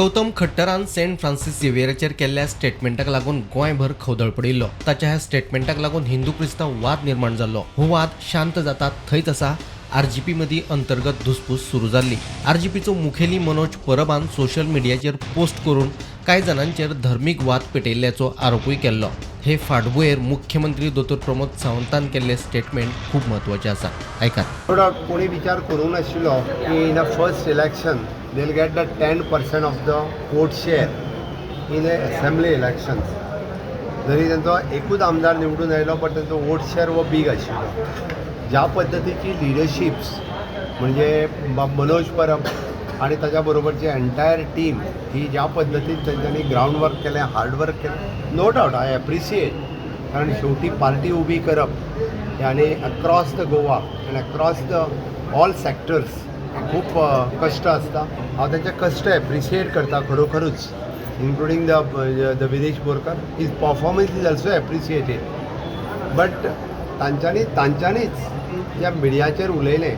Gautam खट्टरान Saint Francis झेवियराचेर केल्ल्या स्टेटमेंटाक लागून गोंयभर खवदळ पडिल्लो। ताच्या ह्या स्टेटमेंटाक लागून हिंदू क्रिस्तांव वाद निर्माण जाल्लो। हो वाद शांत जाता थंयच आसा। आरजीपी मदीं अंतर्गत धुसफूस सुरू जाल्ली। आरजीपीचो मुखेली मनोज परबान सोशल मिडियाचेर पोस्ट करून कांय जाणांचेर धर्मीक वाद पेटयिल्ल्याचो आरोपूय केल्लो। हे फाटभुंयेर मुख्यमंत्री दोतोर प्रमोद सावंतान केल्ले स्टेटमेंट खूब म्हत्वाचें आसा। ऐकात। कोणी विचार करूंक नाशिल्लो की in a first election they will get the 10% of the vote share in assembly elections. जरी तांचो एकूच आमदार निवडून आयलो पण तांचो वोट शेअर हो बीग आशिल्लो। ज्या पद्धतीची लिडरशिप्स म्हणजे मनोज परब आणि ताच्या बरोबरची एंटायर टीम ही ज्या पद्धतीन तांच्यांनी ग्राउंड वर्क केलें, हार्ड वर्क केलें, नो डावट आय एप्रिशिएट। कारण शेवटी पार्टी उबी करप आनी अक्रॉस द गोवा आनी अक्रॉस द ऑल सेक्टर्स खूब कश्ट आसता। हांव तांचे कश्ट एप्रिशिएट करता खरोखरूच, including the Videsh Borkar. His performance is also appreciated. But तांच्यांनीच ज्या मिडियाचेर उलयलें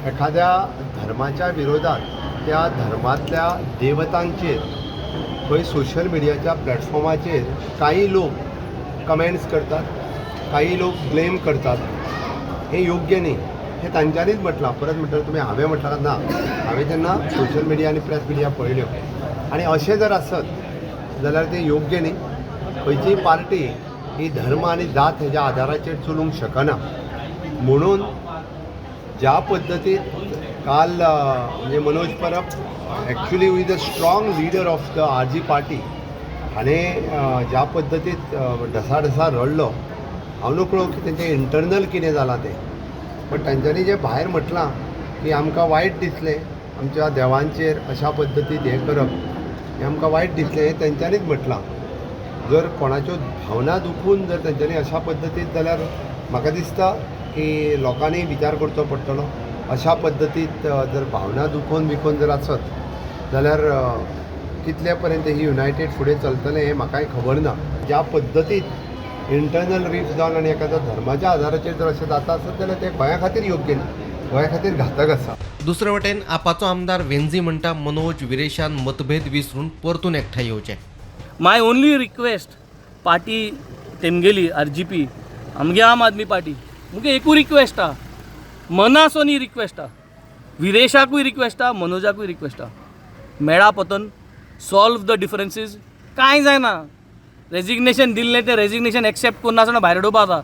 एखाद्या धर्माच्या विरोधात, त्या धर्मातल्या देवतांचेर खंय सोशल मिडियाच्या प्लॅटफॉर्माचेर काही लोक कमेंट्स करतात, काही लोक ब्लेम करतात, हे योग्य नाही। हे तांच्यांनीच म्हटलां। परत म्हटलं तुम्ही हांवें म्हटलां ना, हांवें तेन्ना सोशल मिडिया आनी प्रेस मिडिया पळयल्यो आनी अशें जर आसत जाल्यार तें योग्य न्ही। खंयचीय पार्टी ही धर्म आनी जात हेज्या आदाराचेर चलूंक शकना। म्हणून ज्या पद्धतीन काल म्हणजे Manoj Parab actually with a strong leader of the RG party हाणें ज्या पद्दतीन ढसा रडलो, हांव नकळो की तेंचें इंटरनल कितें जालां तें। पण तांच्यांनी जें भायर म्हटलां की आमकां वायट दिसलें, आमच्या देवांचेर अशा पद्दतीन हें करप हें आमकां वायट दिसलें, हें तेंच्यांनीच म्हटलां। जर कोणाच्यो भावना दुखून जर तेंच्यांनी अशा पद्दतीन जाल्यार म्हाका दिसता की लोकांनी विचार करचो पडटलो। अशा पद्दतीन जर भावना दुखोवन जर आसत जाल्यार कितले पर्यंत ही युनायटेड फुडें चलतलें हें म्हाकाय खबर ना। ज्या पद्दतीन इंटरनल रिफ्ट जावन आनी एखाद्या धर्माच्या आदाराचेर जर अशें जाता आसत जाल्यार तें गोंया खातीर योग्य न्ही, गोंया खातीर घातक आसा। दुसरे वटेन आपाचो आमदार वेंझी म्हणटा मनोज विरेशान मतभेद विसरून परतून एकठांय येवचें। माय ओनली रिक्वेस्ट पार्टी तेमगेली आरजीपी आमगे आम आदमी पार्टी मुगे एकू रिक्वेस्ट आ, मनासोनी रिक्वेस्ट आ, विरेशाकूय रिक्वेस्ट आ, मनोजाकूय रिक्वेस्ट आ, मेळा पतन सॉल्व द डिफरन्सीस। कांय जायना, रेजिग्नेशन दिल्लें तें रेजिग्नेशन एक्सेप्ट करून नासतना भायर उडोवपा जाता।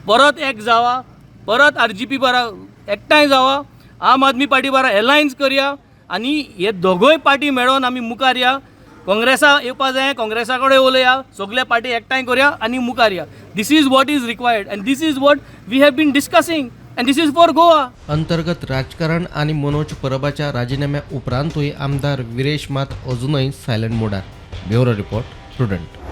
परत एक जावा, परत आरजीपी बारा एकठांय जावा, आम आदमी पार्टी बारा एलायन्स करया आनी हे दोगूय पार्टी मेळोन आमी मुखार या। काँग्रेसा येवपा जाय, काँग्रेसा कडेन उलया, सगळे पार्टी एकठांय करया आनी मुखार या। This is what is required and this is what we have been discussing and this is for Goa. अंतर्गत राजकारण आणि मनोज परबाच्या राजीनाम्या उपरांतूय आमदार विरेश मात अजूनही सायलेंट मोडार। Bureau report, prudent.